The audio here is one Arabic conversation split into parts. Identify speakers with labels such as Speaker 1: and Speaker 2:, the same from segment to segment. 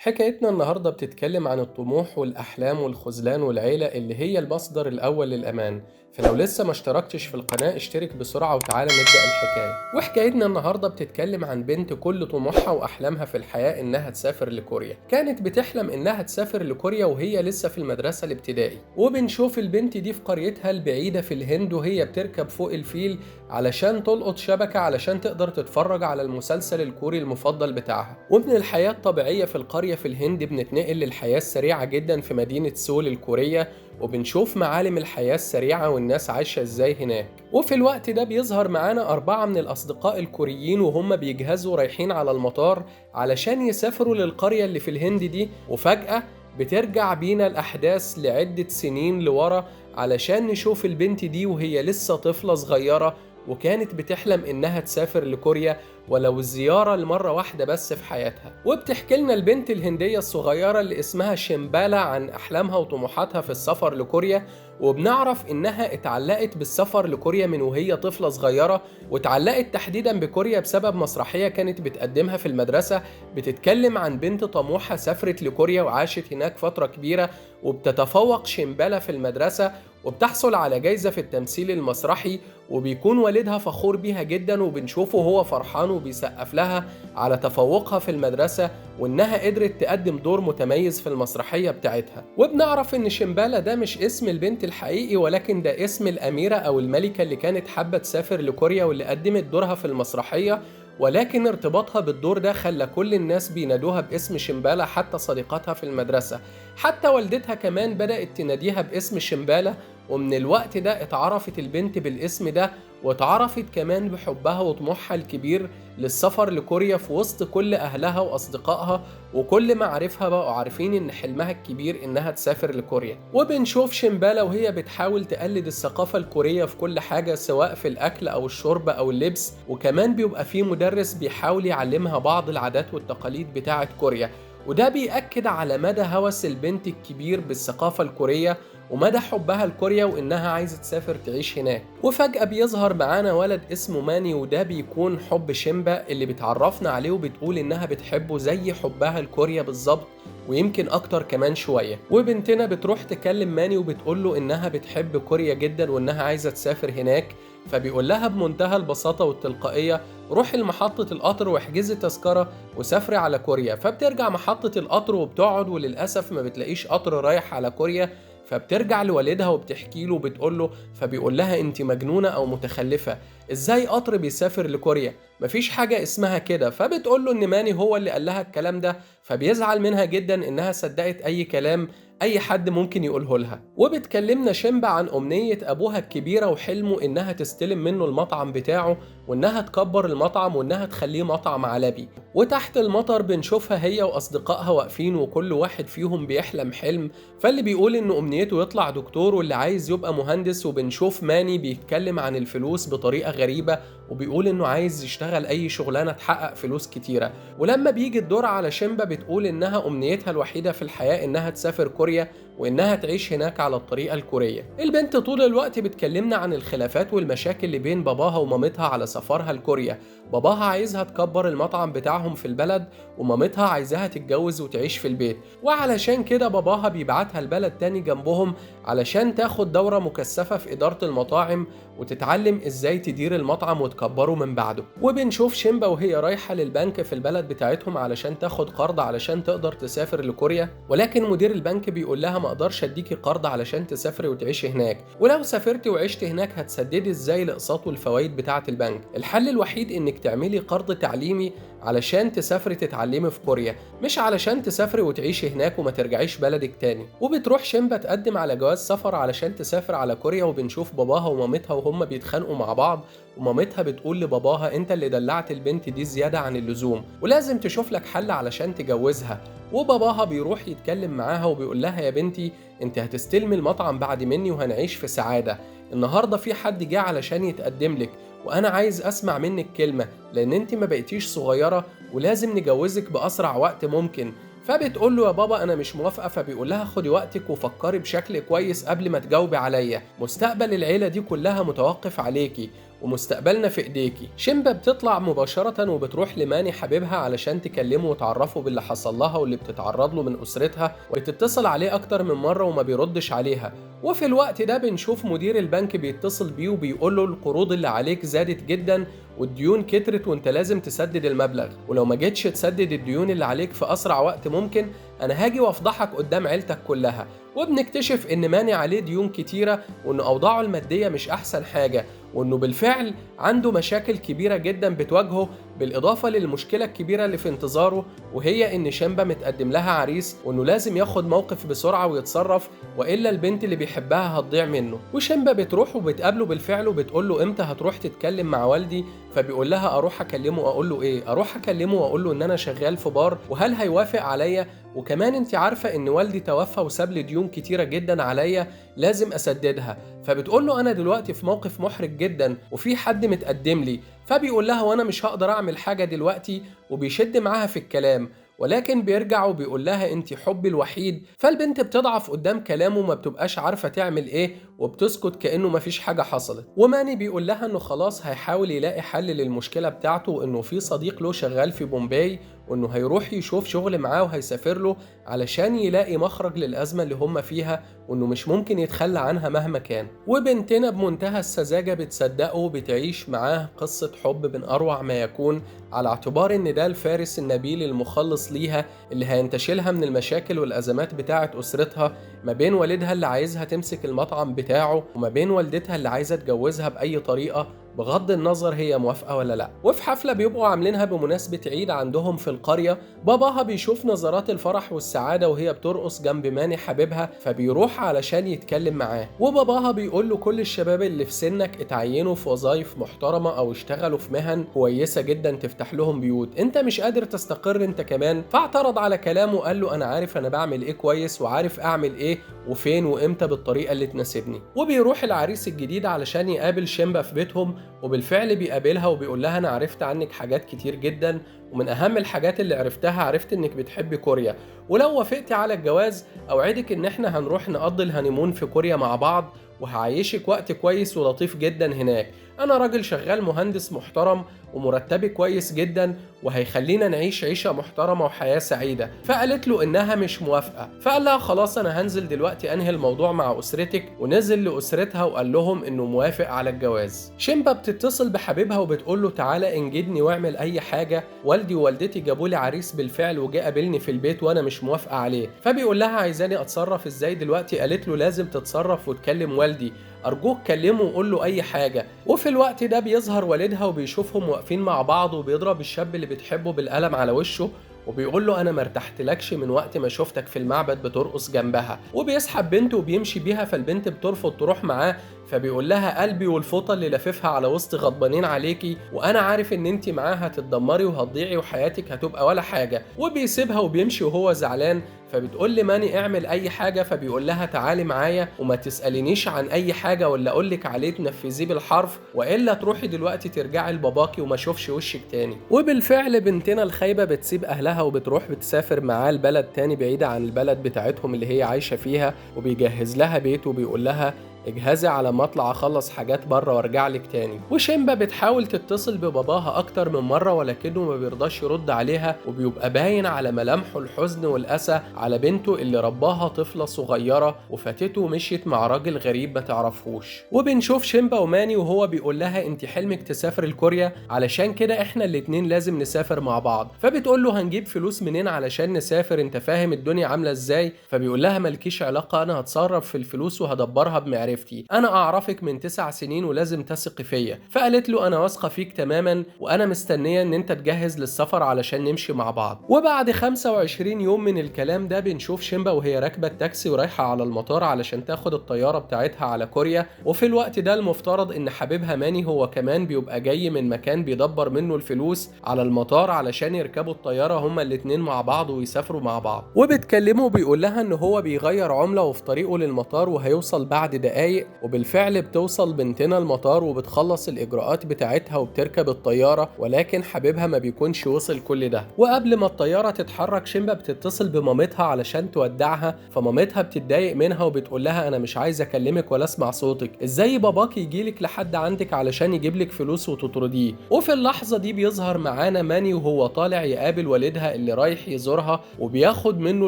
Speaker 1: حكايتنا النهاردة بتتكلم عن الطموح والأحلام والخذلان والعيلة اللي هي المصدر الأول للأمان. فلو لسه ما اشتركتش في القناة اشترك بسرعة وتعالى نبدأ الحكاية. وحكايتنا النهاردة بتتكلم عن بنت كل طموحها وأحلامها في الحياة إنها تسافر لكوريا. كانت بتحلم إنها تسافر لكوريا وهي لسه في المدرسة الابتدائي، وبنشوف البنت دي في قريتها البعيدة في الهند وهي بتركب فوق الفيل علشان تلقط شبكة علشان تقدر تتفرج على المسلسل الكوري المفضل بتاعها. ومن الحياة الطبيعية في القرية في الهند بنتنقل للحياة السريعة جدا في مدينة سول الكورية، وبنشوف معالم الحياة السريعة والناس عايشة ازاي هناك. وفي الوقت ده بيظهر معانا 4 من الأصدقاء الكوريين وهم بيجهزوا رايحين على المطار علشان يسافروا للقرية اللي في الهند دي. وفجأة بترجع بينا الأحداث لعدة سنين لورا علشان نشوف البنت دي وهي لسه طفلة صغيرة، وكانت بتحلم إنها تسافر لكوريا ولو الزيارة لمرة واحدة بس في حياتها. وبتحكي لنا البنت الهندية الصغيرة اللي اسمها شيمبالا عن أحلامها وطموحاتها في السفر لكوريا، وبنعرف إنها اتعلقت بالسفر لكوريا من وهي طفلة صغيرة، واتعلقت تحديدا بكوريا بسبب مسرحية كانت بتقدمها في المدرسة بتتكلم عن بنت طموحة سافرت لكوريا وعاشت هناك فترة كبيرة، وبتتفوق شيمبالا في المدرسة وبتحصل على جايزة في التمثيل المسرحي، وبيكون والدها فخور بيها جدا وبنشوفه هو فرحان وبيسقف لها على تفوقها في المدرسة وإنها قدرت تقدم دور متميز في المسرحية بتاعتها. وبنعرف إن شيمبالا ده مش اسم البنت الحقيقي، ولكن ده اسم الأميرة أو الملكة اللي كانت حابة تسافر لكوريا واللي قدمت دورها في المسرحية، ولكن ارتباطها بالدور ده خلى كل الناس بينادوها باسم شيمبالا، حتى صديقاتها في المدرسة، حتى والدتها كمان بدأت تناديها باسم شيمبالا. ومن الوقت ده اتعرفت البنت بالاسم ده، واتعرفت كمان بحبها وطموحها الكبير للسفر لكوريا في وسط كل أهلها وأصدقائها، وكل معارفها بقوا عارفين إن حلمها الكبير إنها تسافر لكوريا. وبنشوف شيمبالا وهي بتحاول تقلد الثقافة الكورية في كل حاجة سواء في الأكل أو الشرب أو اللبس، وكمان بيبقى في مدرس بيحاول يعلمها بعض العادات والتقاليد بتاعة كوريا، وده بيأكد على مدى هوس البنت الكبير بالثقافة الكورية ومدى حبها لكوريا وإنها عايزة تسافر تعيش هناك. وفجأة بيظهر معانا ولد اسمه ماني، وده بيكون حب شيمبا اللي بتعرفنا عليه وبتقول إنها بتحبه زي حبها لكوريا بالظبط ويمكن أكتر كمان شوية. وبنتنا بتروح تكلم ماني وبتقوله إنها بتحب كوريا جدا وإنها عايزة تسافر هناك، فبيقول لها بمنتهى البساطة والتلقائية روحي لمحطة القطر واحجزي تذكرة وسافري على كوريا. فبترجع محطة القطر وبتقعد، وللأسف ما بتلاقيش قطر رايح على كوريا، فبترجع لوالدها وبتحكي له وبتقول له، فبيقول لها انت مجنونة او متخلفة، ازاي قطر بيسافر لكوريا؟ مفيش حاجة اسمها كده. فبتقول له ان ماني هو اللي قال لها الكلام ده، فبيزعل منها جدا انها صدقت اي كلام اي حد ممكن يقوله لها. وبتكلمنا شيمبا عن امنية ابوها الكبيرة وحلمه انها تستلم منه المطعم بتاعه وانها تكبر المطعم وانها تخليه مطعم عالمي. وتحت المطر بنشوفها هي واصدقائها واقفين وكل واحد فيهم بيحلم حلم، فاللي بيقول ان امنيته يطلع دكتور واللي عايز يبقى مهندس. وبنشوف ماني بيتكلم عن الفلوس بطريقة غريبة وبيقول انه عايز يشتغل اي شغلانة تحقق فلوس كتيرة. ولما بيجي الدور على شيمبا بتقول انها امنيتها الوحيدة في الحياة انها تسافر كوريا وانها تعيش هناك على الطريقة الكورية. البنت طول الوقت بتكلمنا عن الخلافات والمشاكل اللي بين باباها ومامتها على سفرها لكوريا. باباها عايزها تكبر المطعم بتاعهم في البلد، ومامتها عايزاها تتجوز وتعيش في البيت، وعلشان كده باباها بيبعتها لبلد تاني جنبهم علشان تاخد دورة مكثفة في إدارة المطاعم وتتعلم ازاي تدير المطعم وتكبره من بعده. وبنشوف شيمبا وهي رايحة للبنك في البلد بتاعتهم علشان تاخد قرض علشان تقدر تسافر لكوريا، ولكن مدير البنك بيقول لها ما اقدرش اديكي قرض علشان تسافري وتعيشي هناك، ولو سافرتي وعشتي هناك هتسددي ازاي الاقساط والفوائد بتاعة البنك؟ الحل الوحيد انك تعملي قرض تعليمي علشان تسافري تتعلمي في كوريا، مش علشان تسافري وتعيشي هناك وما ترجعيش بلدك تاني. وبتروح شيمبا تقدم على جواز سفر علشان تسافر على كوريا، وبنشوف باباها ومامتها وهم بيتخانقوا مع بعض، ومامتها بتقول لباباها انت اللي دلعت البنت دي زيادة عن اللزوم ولازم تشوف لك حل علشان تجوزها. وباباها بيروح يتكلم معاها وبيقول لها يا بنتي انت هتستلمي المطعم بعد مني وهنعيش في سعادة. النهاردة في حد جه علشان يتقدم لك وانا عايز اسمع منك كلمة لان انت ما بقيتيش صغيرة ولازم نجوزك باسرع وقت ممكن. فبتقول له يا بابا انا مش موافقه. فبيقول لها خدي وقتك وفكري بشكل كويس قبل ما تجاوبي عليا، مستقبل العيله دي كلها متوقف عليكي، ومستقبلنا في ايديكي. شيمبا بتطلع مباشرة وبتروح لماني حبيبها علشان تكلمه وتعرفه باللي حصل لها واللي بتتعرض له من أسرتها، وبتتصل عليه أكتر من مرة وما بيردش عليها. وفي الوقت ده بنشوف مدير البنك بيتصل بيه وبيقول له القروض اللي عليك زادت جدا والديون كترت وانت لازم تسدد المبلغ، ولو ما جيتش تسدد الديون اللي عليك في أسرع وقت ممكن أنا هاجي وافضحك قدام عيلتك كلها. وبنكتشف إن ماني عليه ديون كتيرة وإن أوضاعه المادية مش أحسن حاجة، وإنه بالفعل عنده مشاكل كبيرة جدا بتواجهه، بالإضافة للمشكلة الكبيرة اللي في انتظاره وهي إن شيمبا متقدم لها عريس وإنه لازم ياخد موقف بسرعة ويتصرف وإلا البنت اللي بيحبها هتضيع منه. وشيمبا بتروح وبتقابله بالفعل وبتقول له إمتى هتروح تتكلم مع والدي، فبيقول لها أروح أكلمه وأقول له إيه؟ أروح أكلمه وأقول له إن أنا شغال في بار وهل هيوافق عليا، وكمان أنت عارفة إن والدي توفى وساب لي ديون كتيرة جدا عليا لازم أسددها. فبتقول له أنا دلوقتي في موقف محرج جدا وفي حد متقدم لي، فبيقول لها وأنا مش هقدر أعمل حاجة دلوقتي وبيشد معاها في الكلام، ولكن بيرجع وبيقول لها انت حبي الوحيد. فالبنت بتضعف قدام كلامه وما بتبقاش عارفة تعمل ايه وبتسكت كأنه مفيش حاجة حصلت. وماني بيقول لها انه خلاص هيحاول يلاقي حل للمشكلة بتاعته وانه في صديق له شغال في بومباي وانه هيروح يشوف شغل معاه وهيسافر له علشان يلاقي مخرج للأزمة اللي هم فيها وانه مش ممكن يتخلى عنها مهما كان. وبنتنا بمنتهى السذاجة بتصدقه وبتعيش معاه قصة حب من أروع ما يكون، على اعتبار ان ده الفارس النبيل المخلص ليها اللي هينتشلها من المشاكل والأزمات بتاعة أسرتها، ما بين والدها اللي عايزها تمسك المطعم بتاعه وما بين والدتها اللي عايزة تجوزها بأي طريقة بغض النظر هي موافقة ولا لا. وفي حفلة بيبقوا عاملينها بمناسبة عيد عندهم في القرية، باباها بيشوف نظرات الفرح والسعادة وهي بترقص جنب ماني حبيبها فبيروح علشان يتكلم معاه، وباباها بيقول له كل الشباب اللي في سنك اتعينوا في وظائف محترمة او اشتغلوا في مهن كويسة جدا تفتح لهم بيوت، انت مش قادر تستقر انت كمان؟ فاعترض على كلامه وقال له انا عارف انا بعمل ايه كويس وعارف اعمل ايه وفين وامتى بالطريقة اللي تناسبني. وبيروح العريس الجديد علشان يقابل شيمبا في بيتهم، وبالفعل بيقابلها وبيقول لها انا عرفت عنك حاجات كتير جدا ومن اهم الحاجات اللي عرفتها عرفت انك بتحبي كوريا، ولو وافقتي على الجواز اوعدك ان احنا هنروح نقضي الهانيمون في كوريا مع بعض وهعيشك وقت كويس ولطيف جدا هناك. انا راجل شغال مهندس محترم ومرتبي كويس جدا وهيخلينا نعيش عيشة محترمة وحياة سعيدة. فقالت له انها مش موافقة، فقال لها خلاص انا هنزل دلوقتي انهي الموضوع مع اسرتك، ونزل لاسرتها وقال لهم انه موافق على الجواز. شيمبا بتتصل بحبيبها وبتقول له تعالى انجدني واعمل اي حاجة، والدي ووالدتي جابوا لي عريس بالفعل وجاء قابلني في البيت وانا مش موافقة عليه. فبيقول لها عايزاني اتصرف ازاي دلوقتي؟ قالت له لازم تتصرف وتكلم والدي، أرجوك كلمه وقول له أي حاجة. وفي الوقت ده بيظهر والدها وبيشوفهم واقفين مع بعض وبيضرب الشاب اللي بتحبه بالقلم على وشه وبيقول له أنا مرتحتلكش من وقت ما شفتك في المعبد بترقص جنبها، وبيسحب بنته وبيمشي بيها فالبنت بترفض تروح معاه، فبيقول لها قلبي والفوطة اللي لففها على وسط غضبانين عليكي وأنا عارف إن أنت معاها هتتدمري وهتضيعي وحياتك هتبقى ولا حاجة، وبيسيبها وبيمشي وهو زعلان. فبتقول لي ماني اعمل اي حاجة، فبيقول لها تعالي معايا وما تسألينيش عن اي حاجة ولا اقولك عليه تنفذيه بالحرف والا تروحي دلوقتي ترجعي لباباكي وما اشوفش وشك تاني. وبالفعل بنتنا الخايبة بتسيب اهلها وبتروح بتسافر معاه لبلد تاني بعيدة عن البلد بتاعتهم اللي هي عايشة فيها، وبيجهز لها بيت وبيقول لها اجهزي على ما اطلع اخلص حاجات بره وارجع لك تاني. وشيمبا بتحاول تتصل بباباها اكتر من مره ولكنه ما بيرضاش يرد عليها وبيبقى باين على ملامحه الحزن والاسى على بنته اللي رباها طفله صغيره وفاتته ومشيت مع راجل غريب ما تعرفهوش. وبنشوف شيمبا وماني وهو بيقول لها انت حلمك تسافر لكوريا علشان كده احنا الاتنين لازم نسافر مع بعض، فبتقول له هنجيب فلوس منين علشان نسافر؟ انت فاهم الدنيا عامله ازاي؟ فبيقول لها مالكيش علاقه، انا هتصرف في الفلوس وهدبرها بمعرفتي، انا اعرفك من 9 سنين ولازم تثقي فيا. فقالت له انا واثقه فيك تماما وانا مستنيه ان انت تجهز للسفر علشان نمشي مع بعض. وبعد 25 يوم من الكلام ده بنشوف شيمبا وهي راكبه التاكسي ورايحه على المطار علشان تاخد الطياره بتاعتها على كوريا، وفي الوقت ده المفترض ان حبيبها ماني هو كمان بيبقى جاي من مكان بيدبر منه الفلوس على المطار علشان يركبوا الطياره هما الاتنين مع بعض ويسافروا مع بعض. وبتكلمه بيقول لها ان هو بيغير عمله وفي طريقه للمطار وهيوصل بعد دقايق دقايق، وبالفعل بتوصل بنتنا المطار وبتخلص الإجراءات بتاعتها وبتركب الطيارة، ولكن حبيبها ما بيكونش وصل كل ده. وقبل ما الطيارة تتحرك شيمبا بتتصل بمامتها علشان تودعها، فمامتها بتتضايق منها وبتقول لها أنا مش عايزة أكلمك ولا أسمع صوتك، إزاي باباك يجيلك لحد عندك علشان يجيبلك فلوس وتطرديه؟ وفي اللحظة دي بيظهر معانا ماني وهو طالع يقابل والدها اللي رايح يزورها وبياخد منه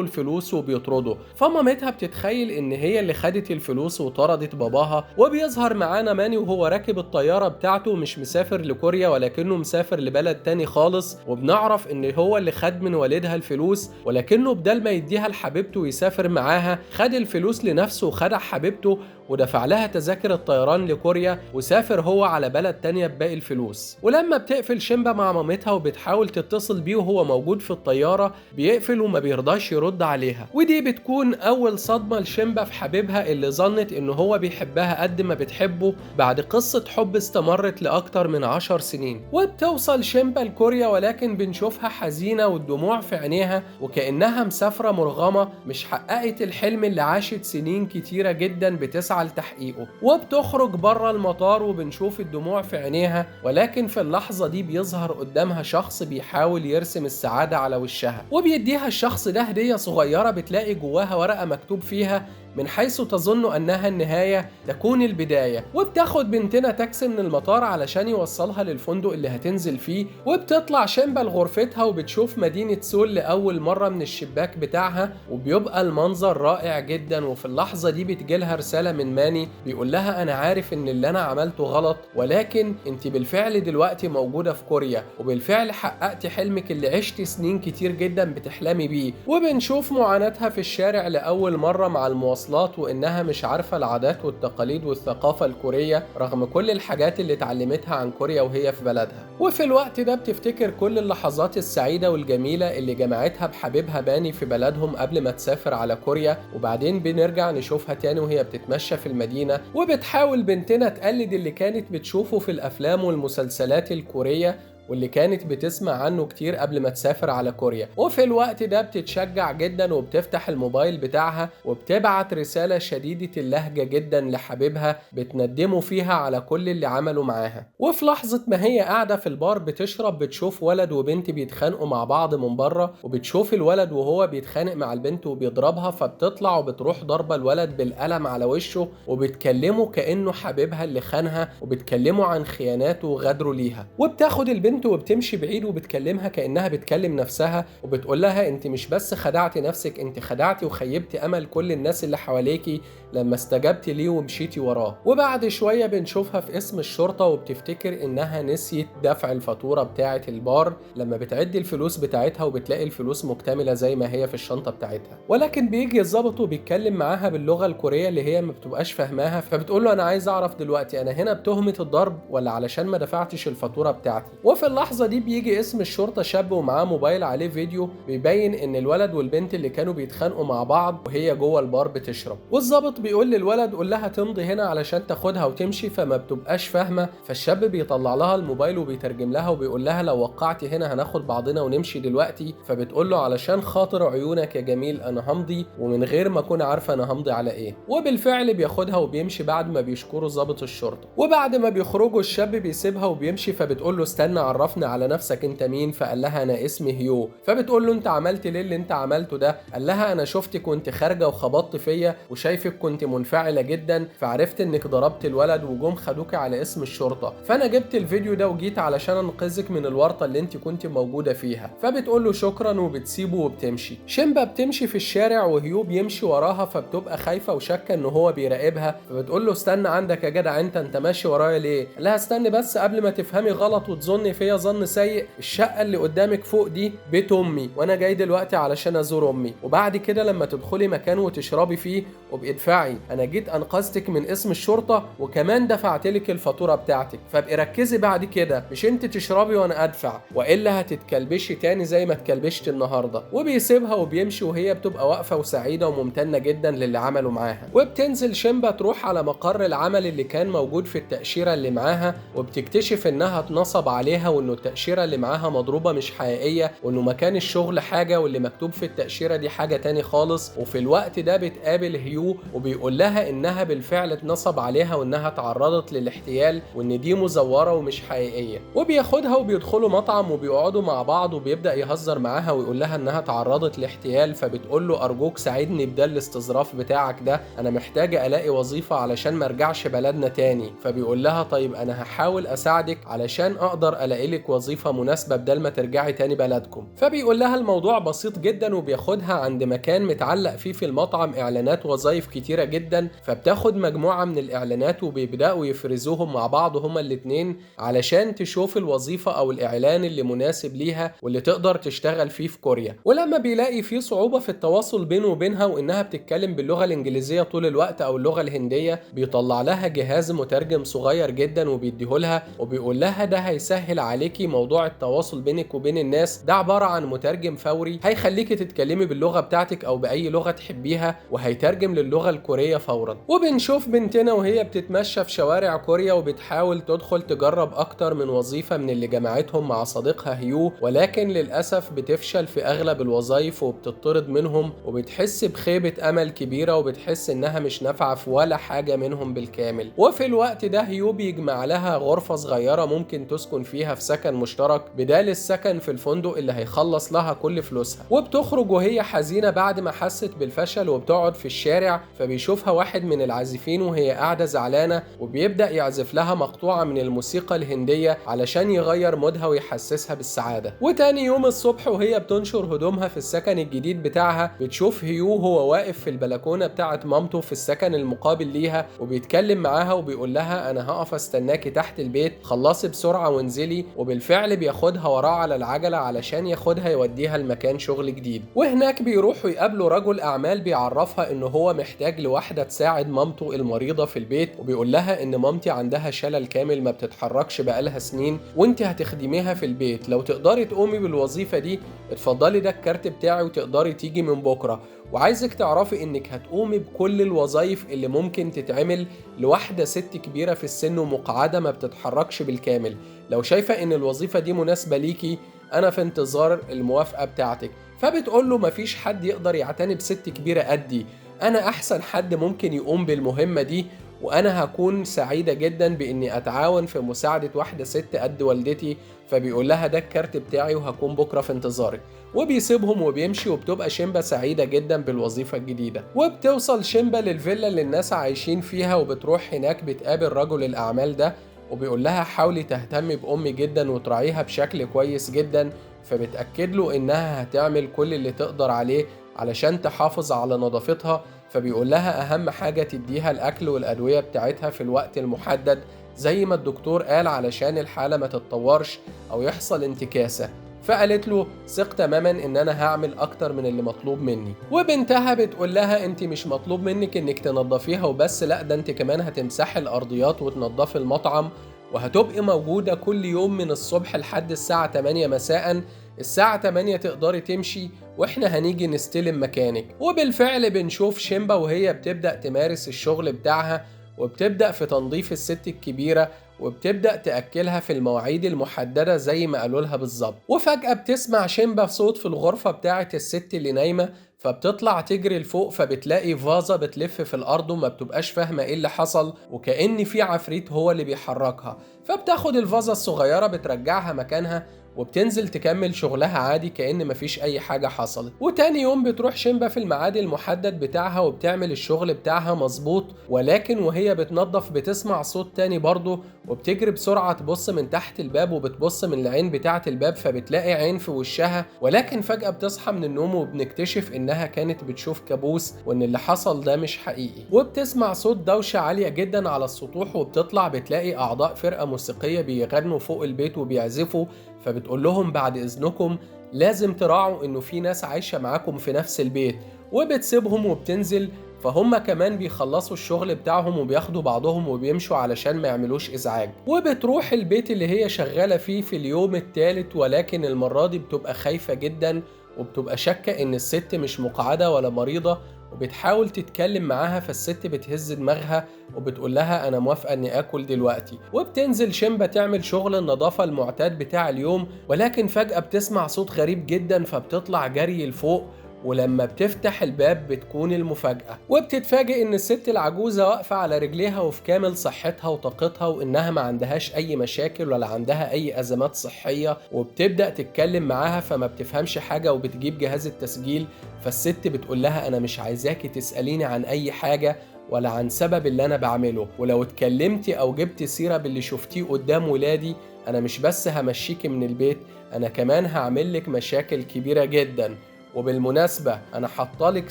Speaker 1: الفلوس وبيطرده، فمامتها بتتخيل إن هي اللي خدت الفلوس وطردت باباها. وبيظهر معانا ماني وهو راكب الطيارة بتاعته مش مسافر لكوريا ولكنه مسافر لبلد تاني خالص، وبنعرف إن هو اللي خد من والدها الفلوس، ولكنه بدل ما يديها لحبيبته ويسافر معاها خد الفلوس لنفسه وخدع حبيبته ودفع لها تذاكر الطيران لكوريا وسافر هو على بلد تانية بباقي الفلوس. ولما بتقفل شيمبا مع مامتها وبتحاول تتصل بيه وهو موجود في الطيارة بيقفل وما بيرضاش يرد عليها، ودي بتكون أول صدمة لشيمبا في حبيبها اللي ظنت إنه هو بيحبها قد ما بتحبه بعد قصة حب استمرت لأكتر من 10 سنين. وبتوصل شيمبا لكوريا ولكن بنشوفها حزينة والدموع في عينيها وكأنها مسافرة مرغمة مش حققت الحلم اللي عاشت سنين كتيرة جدا بتسعى لتحقيقه. وبتخرج بره المطار وبنشوف الدموع في عينيها، ولكن في اللحظة دي بيظهر قدامها شخص بيحاول يرسم السعادة على وشها، وبيديها الشخص ده هدية صغيرة بتلاقي جواها ورقة مكتوب فيها من حيث تظن أنها النهاية تكون البداية. وبتاخد بنتنا تاكسي من المطار علشان يوصلها للفندق اللي هتنزل فيه، وبتطلع شيمبا لغرفتها وبتشوف مدينة سول لأول مرة من الشباك بتاعها وبيبقى المنظر رائع جدا. وفي اللحظة دي بتجيلها رسالة من ماني بيقول لها أنا عارف إن اللي أنا عملته غلط، ولكن أنت بالفعل دلوقتي موجودة في كوريا وبالفعل حققتي حلمك اللي عشتي سنين كتير جدا بتحلمي بيه. وبنشوف معاناتها في الشارع لأول مرة مع المواصلات وإنها مش عارفة العادات والتقاليد والثقافة الكورية رغم كل الحاجات اللي اتعلمتها عن كوريا وهي في بلدها. وفي الوقت ده بتفتكر كل اللحظات السعيدة والجميلة اللي جمعتها بحبيبها باني في بلدهم قبل ما تسافر على كوريا. وبعدين بنرجع نشوفها تاني وهي بتتمشى في المدينة وبتحاول بنتنا تقلد اللي كانت بتشوفه في الأفلام والمسلسلات الكورية واللي كانت بتسمع عنه كتير قبل ما تسافر على كوريا. وفي الوقت ده بتتشجع جدا وبتفتح الموبايل بتاعها وبتبعت رسالة شديدة اللهجة جدا لحبيبها بتندمه فيها على كل اللي عمله معاها. وفي لحظة ما هي قاعدة في البار بتشرب بتشوف ولد وبنت بيتخانقوا مع بعض من بره، وبتشوف الولد وهو بيتخانق مع البنت وبيضربها، فبتطلع وبتروح ضربة الولد بالقلم على وشه وبتكلمه كأنه حبيبها اللي خانها وبتكلمه عن خياناته وغدره ليها. وبتاخد البنت وبتمشي بعيد وبتكلمها كأنها بتكلم نفسها وبتقول لها انت مش بس خدعتي نفسك، انت خدعتي وخيبتي امل كل الناس اللي حواليكي لما استجبتي ليه ومشيتي وراه. وبعد شوية بنشوفها في اسم الشرطة وبتفتكر انها نسيت دفع الفاتورة بتاعة البار لما بتعد الفلوس بتاعتها وبتلاقي الفلوس مكتملة زي ما هي في الشنطة بتاعتها. ولكن بيجي الضابط وبيتكلم معاها باللغة الكورية اللي هي ما بتبقاش فاهماها، فبتقول له انا عايز اعرف دلوقتي انا هنا بتهمة الضرب ولا علشان ما دفعتش الفاتورة بتاعتي. وفي اللحظة دي بيجي اسم الشرطة شاب ومعاه موبايل عليه فيديو بيبين ان الولد والبنت اللي كانوا بيتخانقوا مع بعض وهي جوه البار بتشرب. والضابط بيقول للولد قول لها تمضي هنا علشان تاخدها وتمشي، فما بتبقاش فاهمة، فالشاب بيطلع لها الموبايل وبيترجم لها وبيقول لها لو وقعتي هنا هناخد بعضنا ونمشي دلوقتي. فبتقول له علشان خاطر عيونك يا جميل انا همضي ومن غير ما اكون عارفة انا همضي على ايه. وبالفعل بياخدها وبيمشي بعد ما بيشكروا ضابط الشرطة. وبعد ما بيخرجوا الشاب بيسيبها وبيمشي، فبتقول له استنى عرفنا على نفسك انت مين؟ فقال لها انا اسمي هيو. فبتقول له انت عملت ليه اللي انت عملته ده؟ قال لها انا شفتك وانت خارجه وخبطت فيا وشايفك كنت منفعله جدا فعرفت انك ضربت الولد وجم خدوك على اسم الشرطه، فانا جبت الفيديو ده وجيت علشان انقذك من الورطه اللي انت كنت موجوده فيها. فبتقول له شكرا وبتسيبه وبتمشي. شيمبا بتمشي في الشارع وهيو بيمشي وراها، فبتبقى خايفه وشاكه ان هو بيراقبها، فبتقول له استنى عندك يا جدع انت ماشي ورايا ليه؟ قال لها استنى بس قبل ما تفهمي غلط وتظني فيا ظن سيء، الشقه اللي قدامك فوق دي بيت امي وانا جاي دلوقتي علشان ازور امي، وبعد كده لما تدخلي مكان وتشربي فيه وبادفعي انا جيت انقذتك من اسم الشرطه وكمان دفعت لك الفاتوره بتاعتك، فابقي ركزي بعد كده مش انت تشربي وانا ادفع والا هتتكلبشي تاني زي ما اتكلبشت النهارده. وبيسيبها وبيمشي وهي بتبقى واقفه وسعيده وممتنه جدا للي عمله معاها. وبتنزل شيمبا تروح على مقر العمل اللي كان موجود في التاشيره اللي معاها وبتكتشف انها اتنصب عليها وإنه التأشيرة اللي معاها مضروبة مش حقيقية، وإنه مكان الشغل حاجة واللي مكتوب في التأشيرة دي حاجة تاني خالص. وفي الوقت ده بتقابل هيو وبيقول لها إنها بالفعل اتنصب عليها وإنها تعرضت للاحتيال وإن دي مزورة ومش حقيقية، وبياخدها وبيدخلوا مطعم وبيقعدوا مع بعض وبيبدأ يهزر معاها ويقول لها إنها تعرضت لاحتيال. فبتقول له أرجوك ساعدني بده الاستظراف بتاعك ده، أنا محتاجة ألاقي وظيفة علشان مرجعش بلدنا تاني. فبيقول لها طيب أنا هحاول أساعدك علشان أقدر ألاقي لك وظيفة مناسبة بدل ما ترجعي تاني بلدكم. فبيقول لها الموضوع بسيط جدا وبياخدها عند مكان متعلق فيه في المطعم إعلانات وظائف كتيرة جدا. فبتاخد مجموعة من الإعلانات وبيبدأوا يفرزوهم مع بعض هما الاتنين علشان تشوف الوظيفة أو الإعلان اللي مناسب ليها واللي تقدر تشتغل فيه في كوريا. ولما بيلاقي فيه صعوبة في التواصل بينه وبينها وإنها بتتكلم باللغة الإنجليزية طول الوقت أو اللغة الهندية، بيطلع لها جهاز مترجم صغير جدا وبيديهولها وبيقول لها ده هيسهل عليكي موضوع التواصل بينك وبين الناس. ده عبارة عن مترجم فوري هيخليكي تتكلمي باللغة بتاعتك أو بأي لغة تحبيها وهيترجم للغة الكورية فورا. وبنشوف بنتنا وهي بتتمشى في شوارع كوريا وبتحاول تدخل تجرب أكتر من وظيفة من اللي جمعتهم مع صديقها هيو، ولكن للأسف بتفشل في أغلب الوظائف وبتطرد منهم وبتحس بخيبة أمل كبيرة وبتحس إنها مش نافعة في ولا حاجة منهم بالكامل. وفي الوقت ده هيو بيجمع لها غرفة صغيرة ممكن تسكن فيها في سكن مشترك بدال السكن في الفندق اللي هيخلص لها كل فلوسها. وبتخرج وهي حزينة بعد ما حست بالفشل وبتقعد في الشارع. فبيشوفها واحد من العازفين وهي قاعدة زعلانة وبيبدأ يعزف لها مقطوعة من الموسيقى الهندية علشان يغير مودها ويحسسها بالسعادة. وتاني يوم الصبح وهي بتنشر هدومها في السكن الجديد بتاعها بتشوف هيو هو واقف في البلكونة بتاعة مامته في السكن المقابل ليها وبيتكلم معاها وبيقول لها أنا هقف استناكي تحت البيت، خلصي بسرعة وانزلي. وبالفعل بياخدها وراه على العجلة علشان ياخدها يوديها لمكان شغل جديد. وهناك بيروحوا يقابلوا رجل أعمال بيعرفها إنه هو محتاج لواحدة تساعد مامته المريضة في البيت، وبيقول لها إن مامتي عندها شلل كامل ما بتتحركش بقالها سنين وانت هتخدميها في البيت، لو تقدري تقومي بالوظيفة دي اتفضلي ده الكارت بتاعي وتقدري تيجي من بكرة. وعايزك تعرفي انك هتقومي بكل الوظائف اللي ممكن تتعمل لواحدة ست كبيرة في السن ومقعدة ما بتتحركش بالكامل. لو شايفة ان الوظيفة دي مناسبة ليكي انا في انتظار الموافقة بتاعتك. فبتقول له مفيش حد يقدر يعتني بست كبيرة قدي، انا احسن حد ممكن يقوم بالمهمة دي وأنا هكون سعيدة جدا بإني أتعاون في مساعدة واحدة ست قد والدتي. فبيقول لها ده الكارت بتاعي وهكون بكرة في انتظارك. وبيسيبهم وبيمشي وبتبقى شيمبا سعيدة جدا بالوظيفة الجديدة. وبتوصل شيمبا للفيلا اللي الناس عايشين فيها وبتروح هناك بتقابل رجل الأعمال ده وبيقول لها حاولي تهتمي بأمي جدا وتراعيها بشكل كويس جدا. فبتأكد له إنها هتعمل كل اللي تقدر عليه علشان تحافظ على نظافتها. فبيقول لها أهم حاجة تديها الأكل والأدوية بتاعتها في الوقت المحدد زي ما الدكتور قال علشان الحالة ما تتطورش أو يحصل انتكاسة. فقالت له ثق تماما ان انا هعمل اكتر من اللي مطلوب مني. وبنتها بتقول لها انت مش مطلوب منك انك تنظفيها وبس، لا ده انت كمان هتمسحي الارضيات وتنظفي المطعم وهتبقي موجودة كل يوم من الصبح لحد الساعة 8 مساء. الساعة 8 تقدري تمشي واحنا هنيجي نستلم مكانك. وبالفعل بنشوف شيمبا وهي بتبدأ تمارس الشغل بتاعها وبتبدأ في تنظيف الست الكبيرة وبتبدأ تأكلها في المواعيد المحددة زي ما قالوا لها بالظبط. وفجأة بتسمع شيمبا صوت في الغرفة بتاعة الست اللي نايمة، فبتطلع تجري لفوق فبتلاقي فازة بتلف في الأرض وما بتبقاش فاهمة إيه اللي حصل وكأن في عفريت هو اللي بيحركها. فبتاخد الفازة الصغيرة بترجعها مكانها وبتنزل تكمل شغلها عادي كأن مفيش أي حاجة حصلت. وتاني يوم بتروح شيمبا في الميعاد المحدد بتاعها وبتعمل الشغل بتاعها مظبوط، ولكن وهي بتنظف بتسمع صوت تاني برضه وبتجري بسرعة تبص من تحت الباب وبتبص من العين بتاعة الباب فبتلاقي عين في وشها، ولكن فجأة بتصحى من النوم وبنكتشف إنها كانت بتشوف كابوس وإن اللي حصل ده مش حقيقي. وبتسمع صوت دوشة عالية جدا على السطوح وبتطلع بتلاقي أعضاء فرقة موسيقية بيغنوا فوق البيت وبيعزفوا. فبتقول لهم بعد إذنكم لازم تراعوا إنه في ناس عايشة معاكم في نفس البيت. وبتسيبهم وبتنزل، فهم كمان بيخلصوا الشغل بتاعهم وبياخدوا بعضهم وبيمشوا علشان ما يعملوش إزعاج. وبتروح البيت اللي هي شغالة فيه في اليوم الثالث، ولكن المرة دي بتبقى خايفة جدا وبتبقى شاكة إن الست مش مقعدة ولا مريضة وبتحاول تتكلم معاها، فالست بتهز دماغها وبتقول لها أنا موافقة إني آكل دلوقتي. وبتنزل شيمبا تعمل شغل النظافة المعتاد بتاع اليوم، ولكن فجأة بتسمع صوت غريب جدا فبتطلع جري لفوق، ولما بتفتح الباب بتكون المفاجأة، وبتتفاجئ إن الست العجوزة واقفة على رجليها وفي كامل صحتها وطاقتها، وإنها ما عندهاش أي مشاكل ولا عندها أي أزمات صحية. وبتبدأ تتكلم معاها فما بتفهمش حاجة، وبتجيب جهاز التسجيل. فالست بتقول لها أنا مش عايزاكي تسأليني عن أي حاجة ولا عن سبب اللي أنا بعمله، ولو اتكلمتي أو جبتي سيرة باللي شفتيه قدام ولادي أنا مش بس همشيكي من البيت، أنا كمان هعملك مشاكل كبيرة جدا. وبالمناسبة أنا حطالك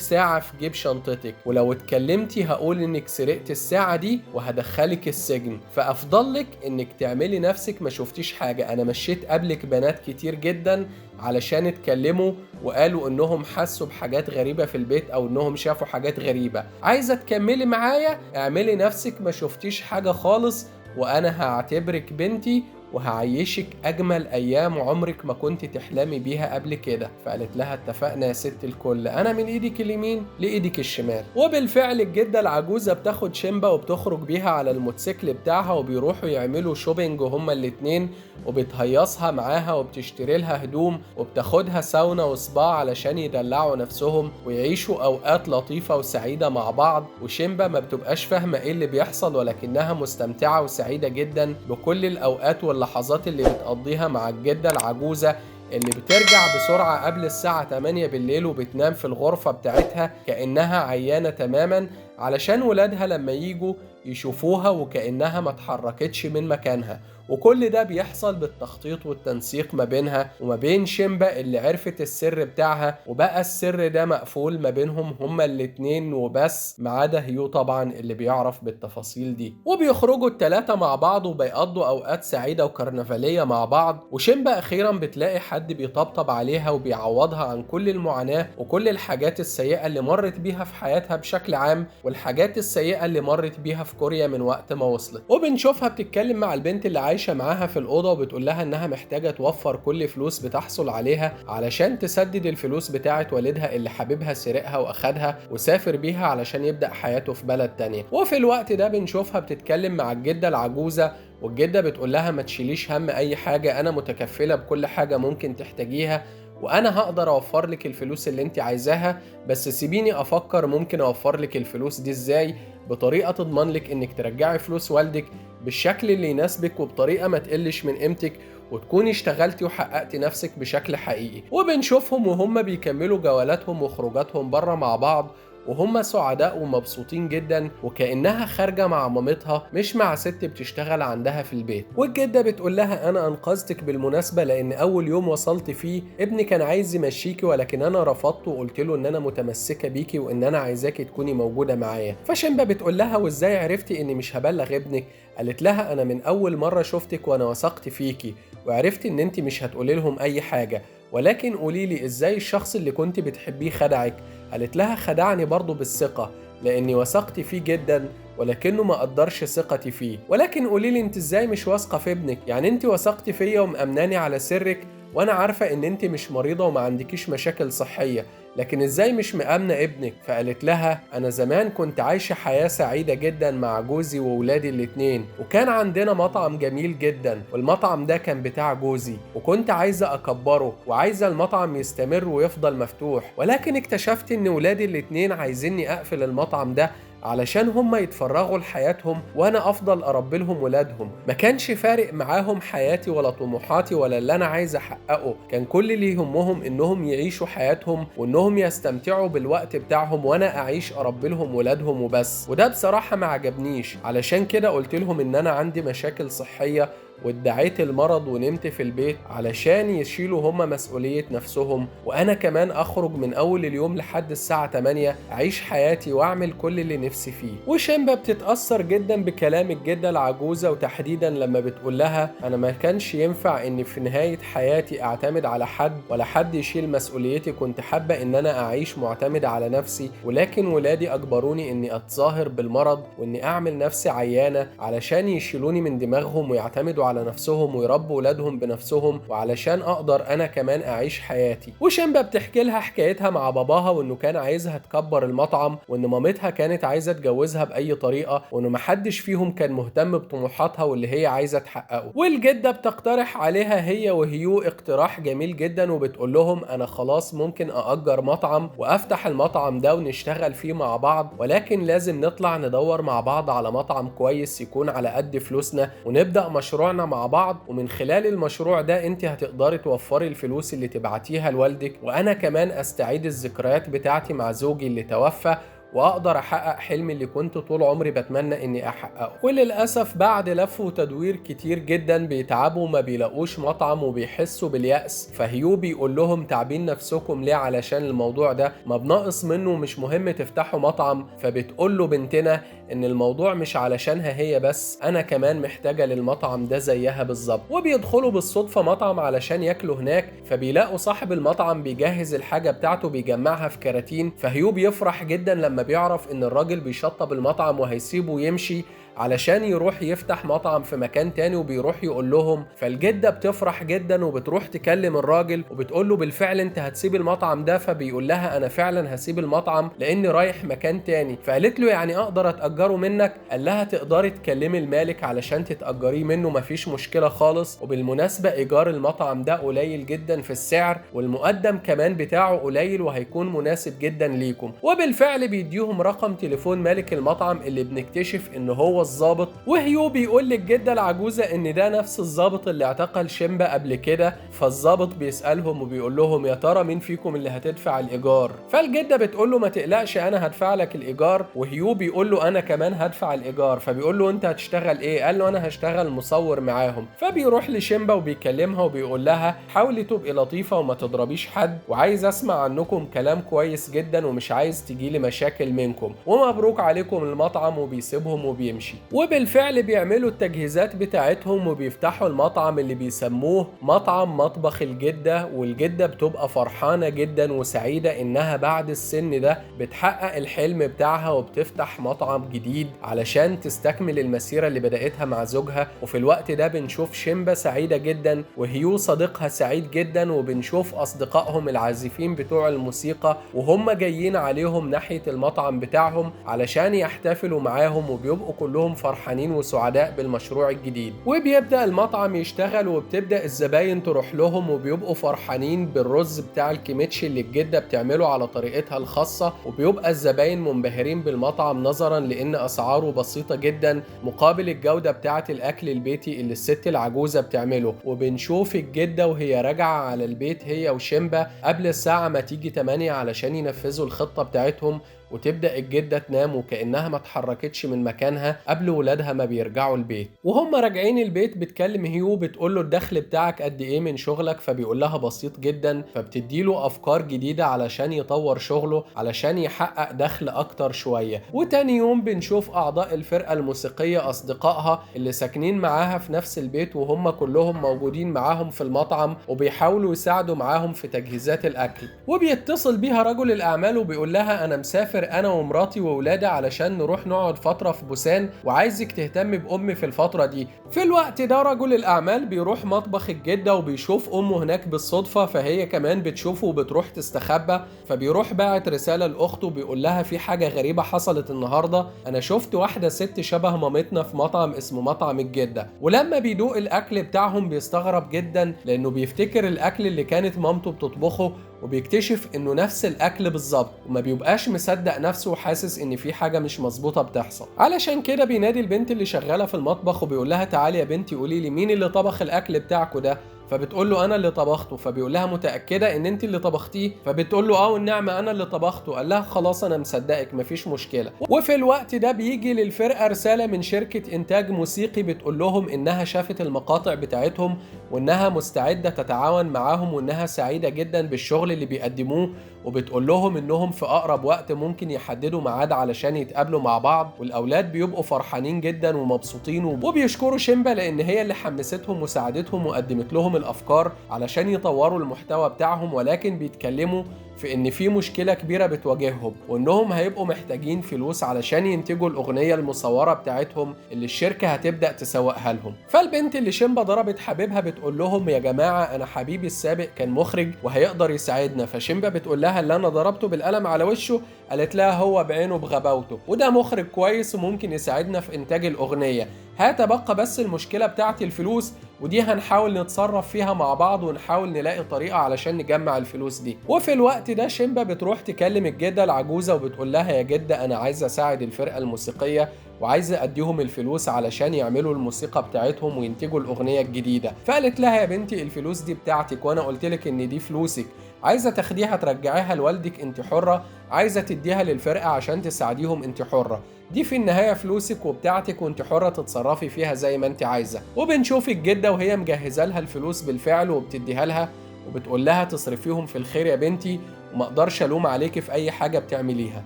Speaker 1: ساعة في جيب شنطتك، ولو اتكلمتي هقول إنك سرقت الساعة دي وهدخلك السجن، فأفضلك إنك تعملي نفسك ما شفتيش حاجة. أنا مشيت قبلك بنات كتير جدا علشان اتكلموا وقالوا إنهم حسوا بحاجات غريبة في البيت أو إنهم شافوا حاجات غريبة. عايزة تكملي معايا؟ اعملي نفسك ما شفتيش حاجة خالص، وأنا هعتبرك بنتي وهعيشك أجمل أيام عمرك ما كنت تحلمي بيها قبل كده. فقالت لها اتفقنا يا ست الكل، أنا من إيدك اليمين لإيدك الشمال. وبالفعل الجدة العجوزة بتاخد شيمبا وبتخرج بيها على الموتوسيكل بتاعها، وبيروحوا يعملوا شوبينج هما الاتنين، وبتهيصها معاها وبتشتري لها هدوم، وبتاخدها ساونا وسبا علشان يدلعوا نفسهم ويعيشوا أوقات لطيفة وسعيدة مع بعض. وشيمبا ما بتبقاش فاهمة إيه اللي بيحصل، ولكنها مستمتعة وسعيدة جدا بكل الأوقات واللحظات اللي بتقضيها مع الجدة العجوزة، اللي بترجع بسرعة قبل الساعة 8 بالليل وبتنام في الغرفة بتاعتها كأنها عيانة تماما، علشان ولادها لما يجوا يشوفوها وكأنها ما اتحركتش من مكانها. وكل ده بيحصل بالتخطيط والتنسيق ما بينها وما بين شيمبا اللي عرفت السر بتاعها، وبقى السر ده مقفول ما بينهم هما الاتنين وبس، ما عدا هيو طبعا اللي بيعرف بالتفاصيل دي. وبيخرجوا التلاتة مع بعض وبيقضوا أوقات سعيدة وكرنفالية مع بعض، وشيمبا أخيرا بتلاقي حد بيطبطب عليها وبيعوضها عن كل المعاناة وكل الحاجات السيئة اللي مرت بيها في حياتها بشكل عام، والحاجات السيئة اللي مرت بيها في كوريا من وقت ما وصلت. وبنشوفها بتتكلم مع البنت اللي عايشة معاها في الأوضة، وبتقول لها إنها محتاجة توفر كل فلوس بتحصل عليها علشان تسدد الفلوس بتاعة والدها اللي حبيبها سرقها وأخدها وسافر بيها علشان يبدأ حياته في بلد تانية. وفي الوقت ده بنشوفها بتتكلم مع الجدة العجوزة، والجدة بتقول لها ما تشيليش هم أي حاجة، أنا متكفلة بكل حاجة ممكن تحتاجيها، وأنا هقدر أوفر لك الفلوس اللي أنت عايزاها، بس سيبيني أفكر ممكن أوفر لك الفلوس دي إزاي بطريقة تضمن لك إنك ترجعي فلوس والدك بالشكل اللي يناسبك وبطريقة ما تقلش من قيمتك، وتكوني اشتغلتي وحققتي نفسك بشكل حقيقي. وبنشوفهم وهم بيكملوا جولاتهم وخروجاتهم بره مع بعض، وهم سعداء ومبسوطين جدا وكأنها خارجة مع مامتها مش مع ست بتشتغل عندها في البيت. والجدة بتقول لها أنا أنقذتك بالمناسبة، لأن أول يوم وصلت فيه ابني كان عايز يمشيكي، ولكن أنا رفضت وقلت له إن أنا متمسكة بيكي وإن أنا عايزاكي تكوني موجودة معايا. فشيمبا بتقول لها وإزاي عرفتي إني مش هبلغ ابنك؟ قالت لها أنا من أول مرة شفتك وأنا وثقت فيكي وعرفت إن أنت مش هتقولي لهم أي حاجة، ولكن قوليلي إزاي الشخص اللي كنت بتحبيه خدعك؟ قالت لها خدعني برضو بالثقة لأني وثقت فيه جدا، ولكنه ما قدرش ثقتي فيه. ولكن قوليلي انت ازاي مش واثقة في ابنك؟ يعني انت وثقت فيا ومأمناني على سرك وانا عارفة ان انت مش مريضة وما عندكيش مشاكل صحية، لكن ازاي مش مأمنة ابنك؟ فقالت لها انا زمان كنت عايشة حياة سعيدة جدا مع جوزي وولادي الاتنين، وكان عندنا مطعم جميل جدا، والمطعم ده كان بتاع جوزي، وكنت عايزة اكبره وعايزة المطعم يستمر ويفضل مفتوح، ولكن اكتشفت ان ولادي الاتنين عايزيني اقفل المطعم ده علشان هم يتفرغوا لحياتهم وانا افضل اربي لهم ولادهم. ما كانش فارق معاهم حياتي ولا طموحاتي ولا اللي انا عايز احققه، كان كل اللي يهمهم انهم يعيشوا حياتهم وانهم يستمتعوا بالوقت بتاعهم وانا اعيش اربي لهم ولادهم وبس. وده بصراحة ما عجبنيش، علشان كده قلت لهم ان انا عندي مشاكل صحية وادعيت المرض ونمت في البيت علشان يشيلوا هما مسؤولية نفسهم، وانا كمان اخرج من اول اليوم لحد الساعة 8 اعيش حياتي واعمل كل اللي نفسي فيه. وشيمبا بتتأثر جدا بكلام الجدة العجوزة، وتحديدا لما بتقول لها انا ما كانش ينفع اني في نهاية حياتي اعتمد على حد ولا حد يشيل مسؤوليتي، كنت حابة ان انا اعيش معتمدة على نفسي، ولكن ولادي اجبروني اني اتظاهر بالمرض واني اعمل نفسي عيانة علشان يشيلوني من دماغهم ويعتمدوا على نفسهم ويربوا ولادهم بنفسهم، وعلشان اقدر انا كمان اعيش حياتي. وشيمبا بتحكي لها حكايتها مع باباها، وانه كان عايزها تكبر المطعم، وان مامتها كانت عايزه تجوزها باي طريقه، وانه محدش فيهم كان مهتم بطموحاتها واللي هي عايزه تحققه. والجده بتقترح عليها هي وهيو اقتراح جميل جدا، وبتقول لهم انا خلاص ممكن اجر مطعم وافتح المطعم ده ونشتغل فيه مع بعض، ولكن لازم نطلع ندور مع بعض على مطعم كويس يكون على قد فلوسنا، ونبدا مشروعنا مع بعض، ومن خلال المشروع ده انت هتقدري توفري الفلوس اللي تبعتيها لوالدك، وانا كمان استعيد الذكريات بتاعتي مع زوجي اللي توفى، واقدر احقق حلمي اللي كنت طول عمري بتمنى اني احققه. وللاسف بعد لف وتدوير كتير جدا بيتعبوا وما بيلاقوش مطعم وبيحسوا باليأس، فهيو بيقول لهم تعبين نفسكم ليه علشان الموضوع ده ما بناقص منه ومش مهم تفتحوا مطعم. فبتقول له بنتنا ان الموضوع مش علشانها هي بس، انا كمان محتاجة للمطعم ده زيها بالظبط. وبيدخلوا بالصدفة مطعم علشان ياكلوا هناك، فبيلاقوا صاحب المطعم بيجهز الحاجة بتاعته بيجمعها في كراتين، فهيو بيفرح جدا لما بيعرف ان الراجل بيشطب المطعم وهيسيبه يمشي علشان يروح يفتح مطعم في مكان تاني، وبيروح يقول لهم. فالجدة بتفرح جدا وبتروح تكلم الراجل وبتقول له بالفعل انت هتسيب المطعم ده؟ فبيقول لها انا فعلا هسيب المطعم لاني رايح مكان تاني. فقالت له يعني اقدر اتأجره منك؟ قال لها تقدري تكلمي المالك علشان تتأجريه منه، مفيش مشكلة خالص. وبالمناسبة ايجار المطعم ده قليل جدا في السعر، والمقدم كمان بتاعه قليل وهيكون مناسب جدا ليكم. وبالفعل بيديهم رقم تليفون مالك المطعم اللي بنكتشف ان هو الضابط. وهيو بيقول للجده العجوزه ان ده نفس الضابط اللي اعتقل شيمبا قبل كده. فالضابط بيسالهم وبيقول لهم يا ترى مين فيكم اللي هتدفع الايجار؟ فالجده بتقول له ما تقلقش انا هدفع لك الايجار. وهيو بيقول له انا كمان هدفع الايجار. فبيقول له انت هتشتغل ايه؟ قال له انا هشتغل مصور معاهم. فبيروح لشيمبا وبيكلمها وبيقول لها حاولي تبقي لطيفه وما تضربيش حد، وعايز اسمع عنكم كلام كويس جدا ومش عايز تجيلي مشاكل منكم، ومبروك عليكم المطعم. وبيسيبهم وبيمشي. وبالفعل بيعملوا التجهيزات بتاعتهم وبيفتحوا المطعم اللي بيسموه مطعم مطبخ الجدة. والجدة بتبقى فرحانة جدا وسعيدة انها بعد السن ده بتحقق الحلم بتاعها وبتفتح مطعم جديد علشان تستكمل المسيرة اللي بدأتها مع زوجها. وفي الوقت ده بنشوف شيمبا سعيدة جدا، وهيو صديقها سعيد جدا، وبنشوف اصدقائهم العازفين بتوع الموسيقى وهم جايين عليهم ناحية المطعم بتاعهم علشان يحتفلوا معاهم، وبيبقوا كلهم فرحانين وسعداء بالمشروع الجديد. وبيبدأ المطعم يشتغل وبتبدأ الزباين تروح لهم وبيبقوا فرحانين بالرز بتاع الكيميتشي اللي الجدة بتعمله على طريقتها الخاصة. وبيبقى الزباين منبهرين بالمطعم نظرا لأن أسعاره بسيطة جدا مقابل الجودة بتاعة الأكل البيتي اللي الست العجوزة بتعمله. وبنشوف الجدة وهي راجعة على البيت هي وشيمبا قبل الساعة ما تيجي 8 علشان ينفذوا الخطة بتاعتهم، وتبدأ الجدة تنام وكأنها ما اتحركتش من مكانها قبل ولادها ما بيرجعوا البيت. وهم راجعين البيت بتكلم هيو بتقول له الدخل بتاعك قد ايه من شغلك؟ فبيقول لها بسيط جدا. فبتديله افكار جديدة علشان يطور شغله علشان يحقق دخل اكتر شوية. وتاني يوم بنشوف اعضاء الفرقة الموسيقية اصدقائها اللي ساكنين معاها في نفس البيت، وهم كلهم موجودين معاهم في المطعم وبيحاولوا يساعدوا معاهم في تجهيزات الاكل. وبيتصل بيها رجل الاعمال وبيقول لها انا مسافر انا ومراتي وولادي علشان نروح نقعد فترة في بوسان، وعايزك تهتم بامي في الفترة دي. في الوقت ده رجل الاعمال بيروح مطبخ الجدة وبيشوف امه هناك بالصدفة، فهي كمان بتشوفه وبتروح تستخبى. فبيروح باعت رسالة لاخته بيقول لها في حاجة غريبة حصلت النهاردة، انا شفت واحدة ست شبه مامتنا في مطعم اسمه مطعم الجدة. ولما بيدوق الاكل بتاعهم بيستغرب جدا لانه بيفتكر الاكل اللي كانت مامته بتطبخه، وبيكتشف انه نفس الاكل بالظبط، وما بيبقاش مصدق نفسه وحاسس ان في حاجه مش مظبوطه بتحصل. علشان كده بينادي البنت اللي شغاله في المطبخ وبيقول لها تعالي يا بنتي قولي لي مين اللي طبخ الاكل بتاعكوا ده؟ فبتقول له انا اللي طبخته. فبيقول لها متاكده ان انت اللي طبختيه؟ فبتقول له اه والنعمه انا اللي طبخته. قال لها خلاص انا مصدقك مفيش مشكله. وفي الوقت ده بيجي للفرقه رساله من شركه انتاج موسيقي بتقول لهم انها شافت المقاطع بتاعتهم وانها مستعده تتعاون معاهم وانها سعيده جدا بالشغل اللي بيقدموه، وبتقول لهم انهم في اقرب وقت ممكن يحددوا ميعاد علشان يتقابلوا مع بعض. والاولاد بيبقوا فرحانين جدا ومبسوطين وبيشكروا شيمبا لان هي اللي حمستهم وساعدتهم وقدمت لهم الافكار علشان يطوروا المحتوى بتاعهم. ولكن بيتكلموا في إن في مشكلة كبيرة بتواجههم، وإنهم هيبقوا محتاجين فلوس علشان ينتجوا الأغنية المصورة بتاعتهم اللي الشركة هتبدأ تسوقها لهم. فالبنت اللي شيمبا ضربت حبيبها بتقول لهم يا جماعة أنا حبيبي السابق كان مخرج وهيقدر يساعدنا. فشيمبا بتقول لها اللي أنا ضربته بالقلم على وشه، قالت لها هو بعينه بغباوته، وده مخرج كويس وممكن يساعدنا في إنتاج الأغنية، هتبقى بس المشكلة بتاعت الفلوس، ودي هنحاول نتصرف فيها مع بعض ونحاول نلاقي طريقة علشان نجمع الفلوس دي. وفي الوقت ده شيمبا بتروح تكلم الجدة العجوزة وبتقول لها يا جدة أنا عايزة أساعد الفرقة الموسيقية وعايزة أديهم الفلوس علشان يعملوا الموسيقى بتاعتهم وينتجوا الأغنية الجديدة. فقالت لها يا بنتي الفلوس دي بتاعتك وأنا قلتلك إن دي فلوسك، عايزة تاخديها ترجعيها لوالدك انت حرة، عايزة تديها للفرقة عشان تساعديهم انت حرة، دي في النهاية فلوسك وبتاعتك وانت حرة تتصرفي فيها زي ما انت عايزة. وبنشوف الجدة وهي مجهزة لها الفلوس بالفعل وبتديها لها وبتقول لها تصرفيهم في الخير يا بنتي وما اقدرش الوم عليكي في اي حاجه بتعمليها.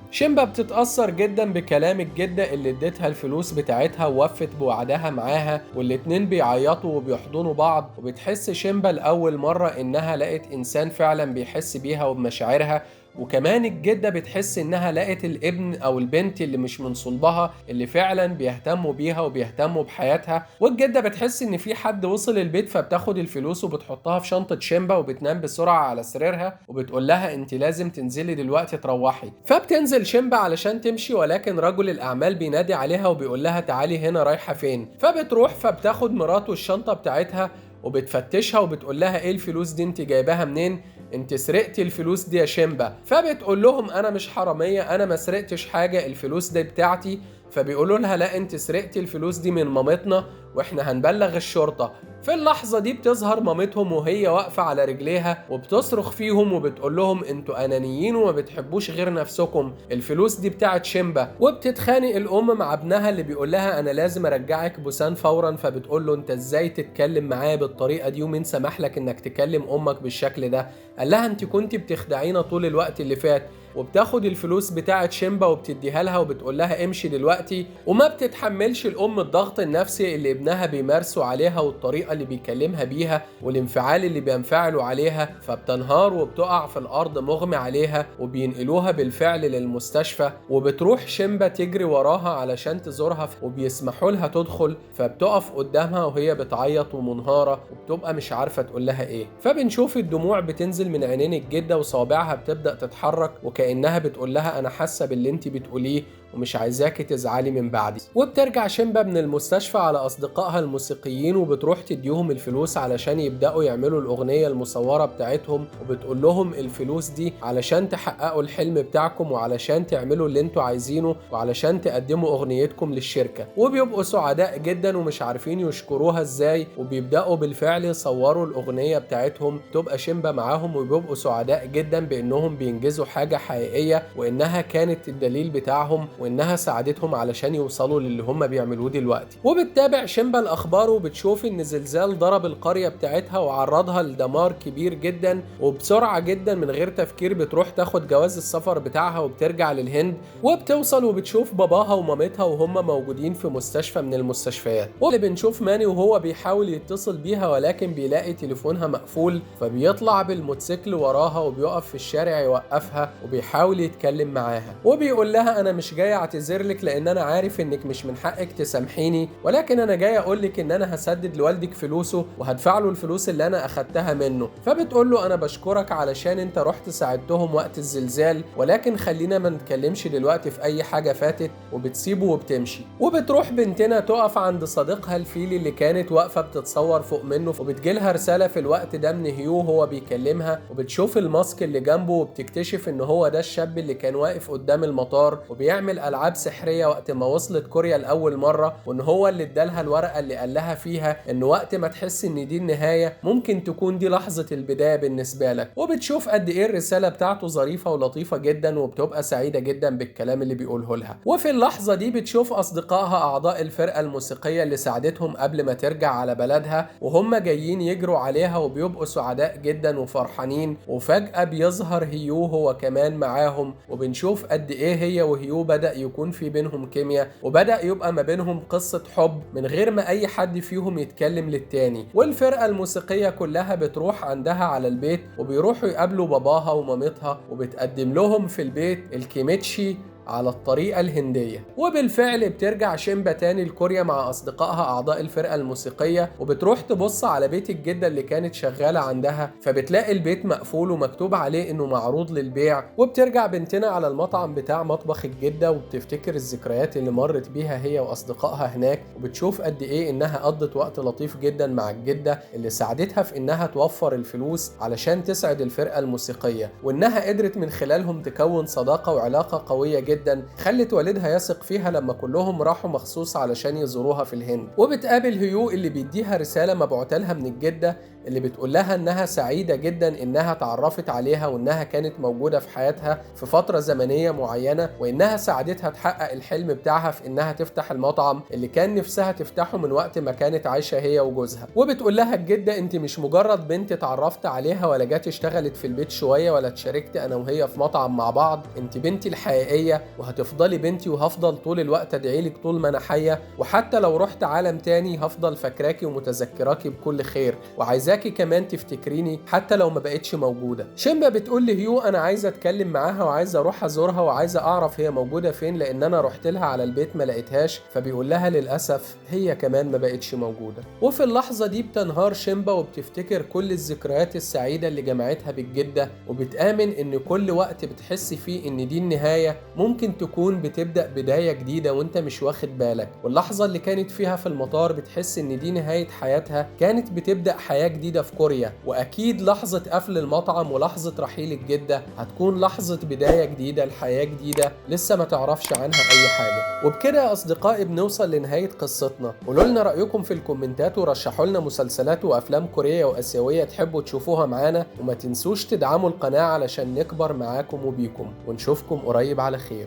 Speaker 1: شيمبا بتتاثر جدا بكلام الجده اللي اديتها الفلوس بتاعتها ووفت بوعدها معاها، والاتنين بيعيطوا وبيحضنوا بعض، وبتحس شيمبا لاول مره انها لقت انسان فعلا بيحس بيها وبمشاعرها، وكمان الجدة بتحس إنها لقت الابن أو البنت اللي مش من صلبها اللي فعلا بيهتموا بيها وبيهتموا بحياتها. والجدة بتحس إن في حد وصل البيت، فبتاخد الفلوس وبتحطها في شنطة شيمبا وبتنام بسرعة على سريرها وبتقول لها أنت لازم تنزلي دلوقتي تروحي. فبتنزل شيمبا علشان تمشي، ولكن رجل الأعمال بينادي عليها وبيقول لها تعالي هنا رايحة فين. فبتروح فبتاخد مراته الشنطة بتاعتها وبتفتشها وبتقول لها ايه الفلوس دي انت جايباها منين؟ انت سرقتي الفلوس دي يا شيمبا. فبتقول لهم انا مش حرامية، انا ما سرقتش حاجة، الفلوس دي بتاعتي. فبيقولوا لها لا انت سرقتي الفلوس دي من مامتنا واحنا هنبلغ الشرطة. في اللحظة دي بتظهر مامتهم وهي واقفة على رجليها وبتصرخ فيهم وبتقول لهم انتوا انانيين وما بتحبوش غير نفسكم، الفلوس دي بتاعت شيمبا. وبتتخانق الام مع ابنها اللي بيقول لها انا لازم ارجعك بوسان فورا. فبتقول له انت ازاي تتكلم معايا بالطريقة دي ومين سمح لك انك تكلم امك بالشكل ده؟ قال لها انت كنت بتخدعينا طول الوقت اللي فات. وبتاخد الفلوس بتاعت شيمبا وبتديها لها وبتقول لها امشي دلوقتي. وما بتتحملش الام الضغط النفسي اللي ابنها بيمارسوا عليها والطريقه اللي بيكلمها بيها والانفعال اللي بينفعلوا عليها، فبتنهار وبتقع في الارض مغمى عليها وبينقلوها بالفعل للمستشفى. وبتروح شيمبا تجري وراها علشان تزورها وبيسمحوا لها تدخل، فبتقف قدامها وهي بتعيط ومنهاره وبتبقى مش عارفه تقول لها ايه. فبنشوف الدموع بتنزل من عينين الجده وصوابعها بتبدا تتحرك وكأنها بتقول لها أنا حاسة باللي أنت بتقوليه ومش عايزاكي تزعلي من بعدي. وبترجع شيمبا من المستشفى على أصدقائها الموسيقيين وبتروح تديهم الفلوس علشان يبدأوا يعملوا الأغنية المصورة بتاعتهم، وبتقول لهم الفلوس دي علشان تحققوا الحلم بتاعكم وعلشان تعملوا اللي انتوا عايزينه وعلشان تقدموا أغنيتكم للشركة. وبيبقوا سعداء جدا ومش عارفين يشكروها ازاي، وبيبدأوا بالفعل يصوروا الأغنية بتاعتهم، تبقى شيمبا معاهم وبيبقوا سعداء جدا بأنهم بينجزوا حاجة حقيقية وإنها كانت الدليل بتاعهم وإنها ساعدتهم علشان يوصلوا للي هم بيعملوه دلوقتي. وبتتابع شيمبا الأخبار وبتشوف إن زلزال ضرب القرية بتاعتها وعرضها لدمار كبير جدا، وبسرعة جدا من غير تفكير بتروح تاخد جواز السفر بتاعها وبترجع للهند. وبتوصل وبتشوف باباها ومامتها وهم موجودين في مستشفى من المستشفيات. واللي بنشوف ماني وهو بيحاول يتصل بيها ولكن بيلاقي تليفونها مقفول، فبيطلع بالموتوسيكل وراها وبيقف في الشارع يوقفها وبيحاول يتكلم معاها وبيقول لها انا مش جاي اعتذر لك لان انا عارف انك مش من حقك تسامحيني، ولكن انا جاي اقول لك ان انا هسدد لوالدك فلوسه وهدفع له الفلوس اللي انا اخدتها منه. فبتقول له انا بشكرك علشان انت رحت ساعدتهم وقت الزلزال، ولكن خلينا ما نتكلمش دلوقتي في اي حاجه فاتت، وبتسيبه وبتمشي. وبتروح بنتنا تقف عند صديقها الفيلي اللي كانت واقفه بتتصور فوق منه، وبتجيلها رساله في الوقت ده من هيو وهو بيكلمها، وبتشوف الماسك اللي جنبه وبتكتشف ان هو ده الشاب اللي كان واقف قدام المطار وبيعمل العاب سحريه وقت ما وصلت كوريا لاول مره، وان هو اللي ادالها الورقه اللي قال لها فيها ان وقت ما تحس ان دي النهايه ممكن تكون دي لحظه البدايه بالنسبه لك. وبتشوف قد ايه الرساله بتاعته ظريفه ولطيفه جدا وبتبقى سعيده جدا بالكلام اللي بيقوله لها. وفي اللحظه دي بتشوف اصدقائها اعضاء الفرقه الموسيقيه اللي ساعدتهم قبل ما ترجع على بلدها وهم جايين يجروا عليها وبيبقوا سعداء جدا وفرحانين. وفجاه بيظهر هيو هو كمان معاهم، وبنشوف قد ايه هي وهيو بدأوا وبدأ يكون في بينهم كيمياء، وبدأ يبقى ما بينهم قصة حب من غير ما أي حد فيهم يتكلم للتاني. والفرقة الموسيقية كلها بتروح عندها على البيت، وبيروحوا يقابلوا باباها ومامتها، وبتقدم لهم في البيت الكيميتشي على الطريقة الهندية. وبالفعل بترجع شيمبا تاني لكوريا مع أصدقائها أعضاء الفرقة الموسيقية، وبتروح تبص على بيت الجدة اللي كانت شغالة عندها، فبتلاقي البيت مقفول ومكتوب عليه إنه معروض للبيع. وبترجع بنتنا على المطعم بتاع مطبخ الجدة، وبتفتكر الذكريات اللي مرت بيها هي وأصدقائها هناك، وبتشوف قد إيه إنها قضت وقت لطيف جدا مع الجدة اللي ساعدتها في إنها توفر الفلوس علشان تسعد الفرقة الموسيقية، وإنها قدرت من خلالهم تكون صداقة وعلاقة قوية جدا خلت والدها يثق فيها لما كلهم راحوا مخصوص علشان يزوروها في الهند. وبتقابل هيو اللي بيديها رسالة مبعوتة لها من الجدة اللي بتقول لها انها سعيدة جدا انها تعرفت عليها، وانها كانت موجودة في حياتها في فترة زمنية معينة، وانها ساعدتها تحقق الحلم بتاعها في انها تفتح المطعم اللي كان نفسها تفتحه من وقت ما كانت عايشة هي وجوزها. وبتقول لها الجدة انت مش مجرد بنت اتعرفت عليها ولا جات اشتغلت في البيت شوية ولا اتشاركت انا وهي في مطعم مع بعض، انت بنتي الحقيقية وهتفضلي بنتي، وهفضل طول الوقت ادعيلك طول ما انا حية، وحتى لو رحت عالم تاني هفضل فاكراكي ومتذكراكي بكل خير، وعايزاكي كمان تفتكريني حتى لو ما بقتش موجودة. شيمبا بتقول لهيو انا عايزة اتكلم معاها وعايزة اروح ازورها وعايزة اعرف هي موجودة فين، لان انا رحت لها على البيت ما لقيتهاش. فبيقول لها للاسف هي كمان ما بقتش موجودة. وفي اللحظة دي بتنهار شيمبا وبتفتكر كل الذكريات السعيدة اللي جمعتها بالجدة، وبتآمن ان كل وقت بتحس فيه ان دي النهاية ممكن تكون بتبدأ بداية جديدة وانت مش واخد بالك. واللحظة اللي كانت فيها في المطار بتحس ان دي نهاية حياتها كانت بتبدأ حياة جديدة في كوريا. واكيد لحظة قفل المطعم ولحظة رحيل الجدة هتكون لحظة بداية جديدة لحياة جديدة لسه ما تعرفش عنها اي حاجة. وبكده يا اصدقائي بنوصل لنهاية قصتنا. قولوا لنا رأيكم في الكومنتات، ورشحوا لنا مسلسلات وافلام كورية واسيوية تحبوا تشوفوها معانا، وما تنسوش تدعموا القناة علشان نكبر معاكم وبيكم، ونشوفكم قريب على خير.